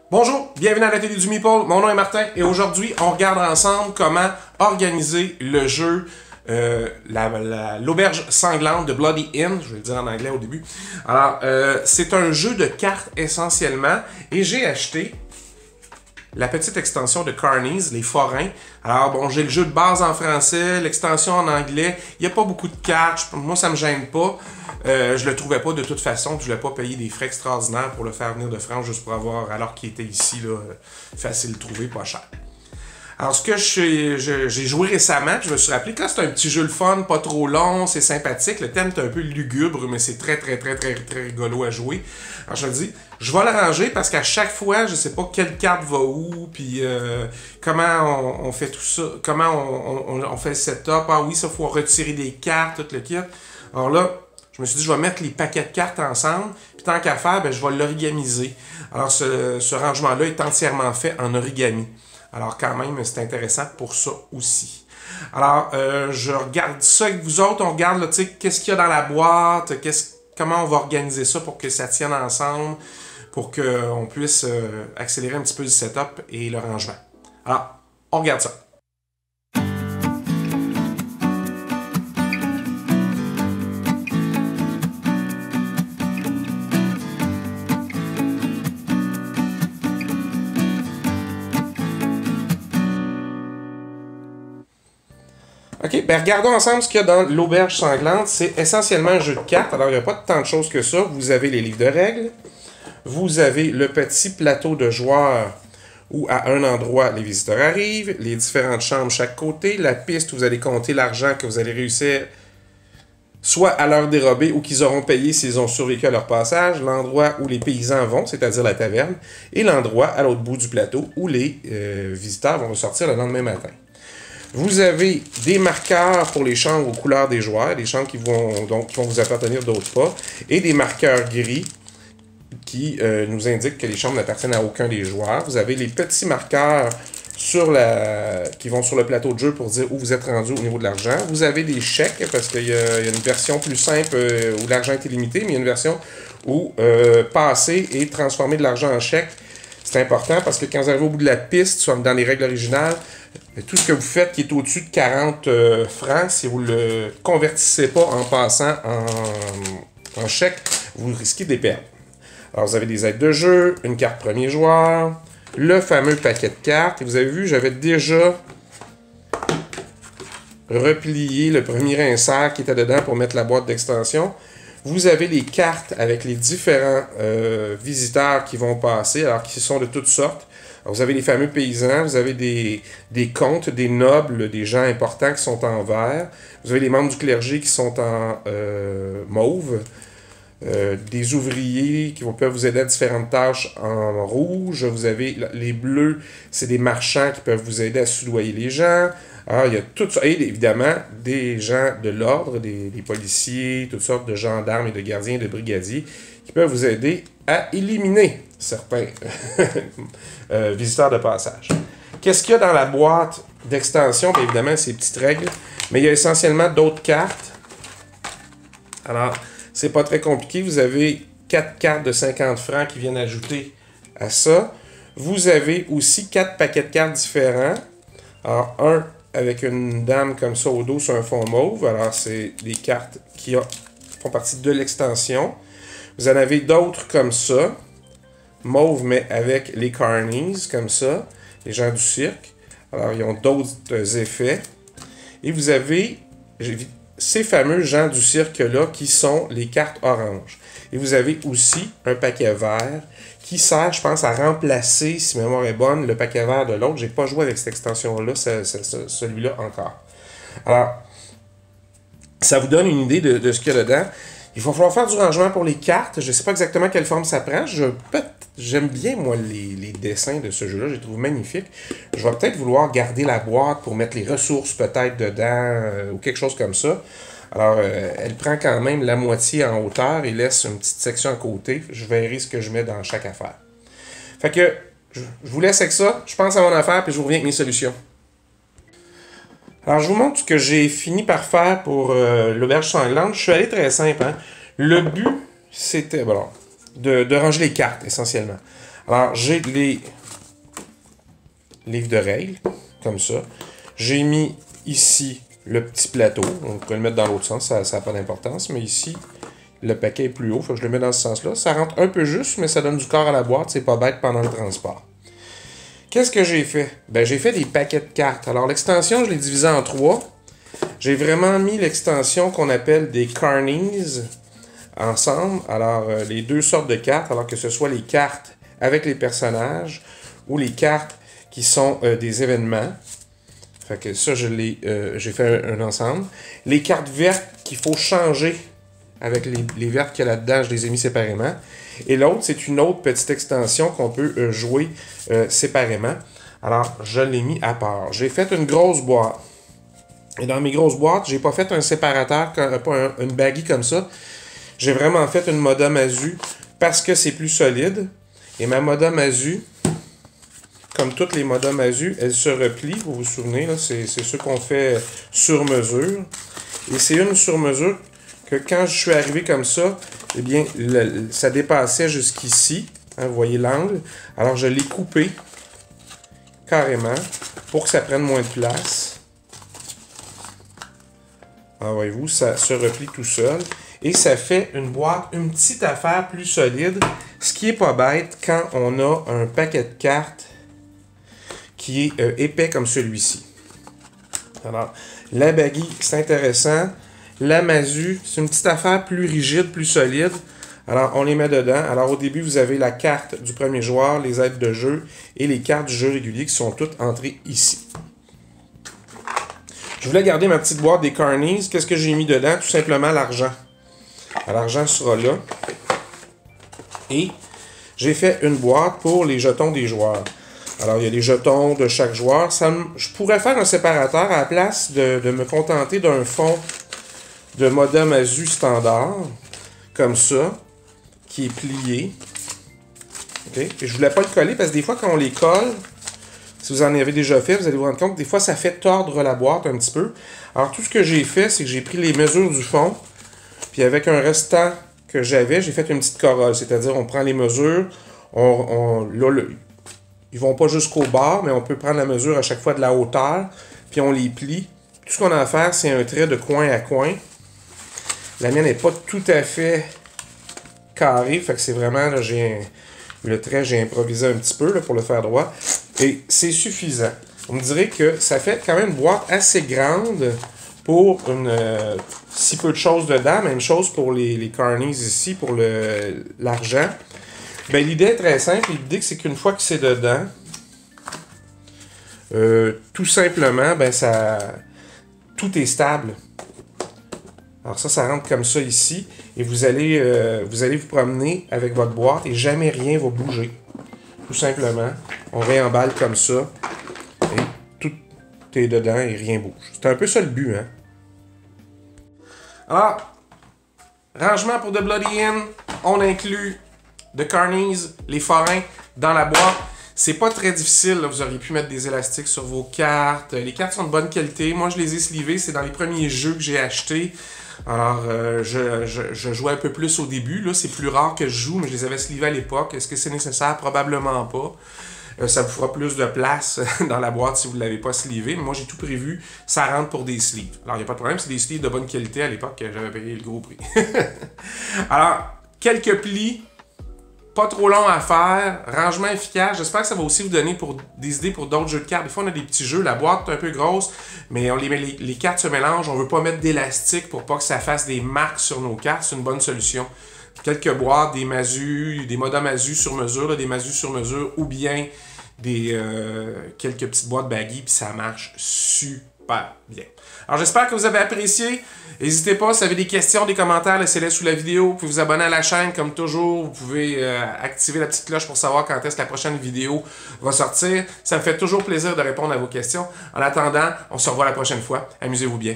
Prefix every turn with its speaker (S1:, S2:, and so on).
S1: Bonjour, bienvenue à la télé du Meeple, mon nom est Martin et aujourd'hui on regarde ensemble comment organiser le jeu l'auberge sanglante de Bloody Inn, je vais le dire en anglais au début. Alors, c'est un jeu de cartes essentiellement et j'ai acheté la petite extension de Carnies, les forains. Alors bon, j'ai le jeu de base en français, l'extension en anglais. Il n'y a pas beaucoup de cartes, moi ça me gêne pas. Je le trouvais pas de toute façon, je voulais pas payer des frais extraordinaires pour le faire venir de France juste pour avoir, alors qu'il était ici, là, facile de trouver, pas cher. Alors, ce que j'ai joué récemment, puis je me suis rappelé que là, c'est un petit jeu le fun, pas trop long, c'est sympathique. Le thème est un peu lugubre, mais c'est très rigolo à jouer. Alors, je me dis, je vais l'arranger parce qu'à chaque fois, je sais pas quelle carte va où, puis comment on fait tout ça, comment on fait le setup. Ah oui, ça, faut retirer des cartes, tout le kit. Alors là, je me suis dit, je vais mettre les paquets de cartes ensemble, puis tant qu'à faire, ben, je vais l'origamiser. Alors, ce rangement-là est entièrement fait en origami. Alors, quand même, c'est intéressant pour ça aussi. Alors, je regarde ça avec vous autres. On regarde, là, tu sais, qu'est-ce qu'il y a dans la boîte, comment on va organiser ça pour que ça tienne ensemble, pour qu'on puisse accélérer un petit peu le setup et le rangement. Alors, on regarde ça. OK, ben regardons ensemble ce qu'il y a dans l'auberge sanglante. C'est essentiellement un jeu de cartes. Alors, il n'y a pas tant de choses que ça. Vous avez les livres de règles. Vous avez le petit plateau de joueurs où, à un endroit, les visiteurs arrivent. Les différentes chambres chaque côté. La piste où vous allez compter l'argent que vous allez réussir soit à leur dérober ou qu'ils auront payé s'ils ont survécu à leur passage. L'endroit où les paysans vont, c'est-à-dire la taverne. Et l'endroit à l'autre bout du plateau où les visiteurs vont ressortir le lendemain matin. Vous avez des marqueurs pour les chambres aux couleurs des joueurs, des chambres qui vont vous appartenir, d'autres pas, et des marqueurs gris qui nous indiquent que les chambres n'appartiennent à aucun des joueurs. Vous avez les petits marqueurs qui vont sur le plateau de jeu pour dire où vous êtes rendu au niveau de l'argent. Vous avez des chèques, parce qu'il y a une version plus simple où l'argent est illimité, mais il y a une version où passer et transformer de l'argent en chèque, c'est important parce que quand vous arrivez au bout de la piste, soit dans les règles originales, tout ce que vous faites qui est au-dessus de 40 francs, si vous ne le convertissez pas en passant en chèque, vous risquez de les perdre. Alors, vous avez des aides de jeu, une carte premier joueur, le fameux paquet de cartes. Et vous avez vu, j'avais déjà replié le premier insert qui était dedans pour mettre la boîte d'extension. Vous avez les cartes avec les différents visiteurs qui vont passer, alors qui sont de toutes sortes. Alors, vous avez les fameux paysans, vous avez des comtes, des nobles, des gens importants qui sont en vert. Vous avez les membres du clergé qui sont en mauve. Des ouvriers qui peuvent vous aider à différentes tâches en rouge. Vous avez les bleus, c'est des marchands qui peuvent vous aider à soudoyer les gens. Alors, il y a tout ça. Et évidemment, des gens de l'ordre, des policiers, toutes sortes de gendarmes et de gardiens et de brigadiers qui peuvent vous aider à éliminer certains visiteurs de passage. Qu'est-ce qu'il y a dans la boîte d'extension? Bien évidemment, ces petites règles. Mais il y a essentiellement d'autres cartes. Alors, c'est pas très compliqué. Vous avez 4 cartes de 50 francs qui viennent ajouter à ça. Vous avez aussi 4 paquets de cartes différents. Alors, un avec une dame comme ça au dos sur un fond mauve. Alors, c'est des cartes qui font partie de l'extension. Vous en avez d'autres comme ça. Mauve, mais avec les carnies, comme ça. Les gens du cirque. Alors, ils ont d'autres effets. Et vous avez ces fameux gens du cirque-là qui sont les cartes oranges. Et vous avez aussi un paquet vert qui sert, je pense, à remplacer, si ma mémoire est bonne, le paquet vert de l'autre. J'ai pas joué avec cette extension-là, celui-là encore. Alors, ça vous donne une idée de ce qu'il y a dedans. Il va falloir faire du rangement pour les cartes. Je ne sais pas exactement quelle forme ça prend. J'aime bien, moi, les dessins de ce jeu-là. Je les trouve magnifiques. Je vais peut-être vouloir garder la boîte pour mettre les ressources peut-être dedans ou quelque chose comme ça. Alors, elle prend quand même la moitié en hauteur et laisse une petite section à côté. Je verrai ce que je mets dans chaque affaire. Fait que, je vous laisse avec ça. Je pense à mon affaire puis je vous reviens avec mes solutions. Alors, je vous montre ce que j'ai fini par faire pour l'auberge sanglante. Je suis allé très simple. Hein? Le but, c'était de ranger les cartes, essentiellement. Alors, j'ai les livres de règles, comme ça. J'ai mis ici le petit plateau. On pourrait le mettre dans l'autre sens, ça n'a pas d'importance. Mais ici, le paquet est plus haut. Faut que je le mette dans ce sens-là. Ça rentre un peu juste, mais ça donne du corps à la boîte. C'est pas bête pendant le transport. Qu'est-ce que j'ai fait? Ben, j'ai fait des paquets de cartes. Alors, l'extension, je l'ai divisée en 3. J'ai vraiment mis l'extension qu'on appelle des carnies ensemble. Alors, les deux sortes de cartes, alors que ce soit les cartes avec les personnages ou les cartes qui sont des événements. Fait que ça, j'ai fait un ensemble. Les cartes vertes qu'il faut changer avec les vertes qu'il y a là-dedans, je les ai mis séparément. Et l'autre, c'est une autre petite extension qu'on peut jouer séparément. Alors, je l'ai mis à part. J'ai fait une grosse boîte. Et dans mes grosses boîtes, j'ai pas fait un séparateur, pas une baguille comme ça. J'ai vraiment fait une Moda Mazu parce que c'est plus solide. Et ma Moda Mazu, comme toutes les Moda Mazu, elle se replie. Vous vous souvenez, c'est ceux qu'on fait sur mesure. Et c'est une sur mesure que quand je suis arrivé comme ça, eh bien, ça dépassait jusqu'ici. Hein, vous voyez l'angle. Alors, je l'ai coupé carrément pour que ça prenne moins de place. Alors, voyez-vous, ça se replie tout seul. Et ça fait une boîte, une petite affaire plus solide. Ce qui est pas bête quand on a un paquet de cartes qui est épais comme celui-ci. Alors, la baguille, c'est intéressant. La Mazu, c'est une petite affaire plus rigide, plus solide. Alors, on les met dedans. Alors, au début, vous avez la carte du premier joueur, les aides de jeu et les cartes du jeu régulier qui sont toutes entrées ici. Je voulais garder ma petite boîte des Carnies. Qu'est-ce que j'ai mis dedans? Tout simplement l'argent. L'argent sera là. Et j'ai fait une boîte pour les jetons des joueurs. Alors, il y a les jetons de chaque joueur. Je pourrais faire un séparateur à la place de me contenter d'un fond de Moda Mazu standard, comme ça, qui est plié. Okay? Et je voulais pas le coller parce que des fois, quand on les colle, si vous en avez déjà fait, vous allez vous rendre compte que des fois, ça fait tordre la boîte un petit peu. Alors, tout ce que j'ai fait, c'est que j'ai pris les mesures du fond, puis avec un restant que j'avais, j'ai fait une petite corolle. C'est-à-dire, on prend les mesures, ils vont pas jusqu'au bord, mais on peut prendre la mesure à chaque fois de la hauteur, puis on les plie. Tout ce qu'on a à faire, c'est un trait de coin à coin. La mienne n'est pas tout à fait carrée, fait que c'est vraiment, là, le trait, j'ai improvisé un petit peu là, pour le faire droit. Et c'est suffisant. On me dirait que ça fait quand même une boîte assez grande pour si peu de choses dedans. Même chose pour les carnies ici, pour l'argent. Ben, l'idée est très simple. L'idée, c'est qu'une fois que c'est dedans, tout simplement, ben, tout est stable. Alors ça rentre comme ça ici. Et vous allez vous promener avec votre boîte et jamais rien va bouger. Tout simplement, on réemballe comme ça. Et tout est dedans et rien bouge. C'est un peu ça le but, hein? Alors, rangement pour The Bloody Inn. On inclut The Carnies, les forains dans la boîte. C'est pas très difficile, là. Vous auriez pu mettre des élastiques sur vos cartes. Les cartes sont de bonne qualité. Moi, je les ai slivées. C'est dans les premiers jeux que j'ai achetés. Alors, je jouais un peu plus au début. Là, c'est plus rare que je joue, mais je les avais slivés à l'époque. Est-ce que c'est nécessaire? Probablement pas. Ça vous fera plus de place dans la boîte si vous ne l'avez pas slivé. Mais moi, j'ai tout prévu. Ça rentre pour des sleeves. Alors, il n'y a pas de problème. C'est des sleeves de bonne qualité à l'époque. J'avais payé le gros prix. Alors, quelques plis. Pas trop long à faire, rangement efficace. J'espère que ça va aussi vous donner des idées pour d'autres jeux de cartes. Des fois, on a des petits jeux, la boîte est un peu grosse, mais les cartes se mélangent. On ne veut pas mettre d'élastique pour pas que ça fasse des marques sur nos cartes. C'est une bonne solution. Quelques boîtes, des Mazu, des Moda Mazu sur mesure, là, des Mazu sur mesure, ou bien quelques petites boîtes baggy, puis ça marche super bien. Alors, j'espère que vous avez apprécié. N'hésitez pas, si vous avez des questions, des commentaires, laissez-les sous la vidéo. Vous pouvez vous abonner à la chaîne, comme toujours. Vous pouvez activer la petite cloche pour savoir quand est-ce que la prochaine vidéo va sortir. Ça me fait toujours plaisir de répondre à vos questions. En attendant, on se revoit la prochaine fois. Amusez-vous bien.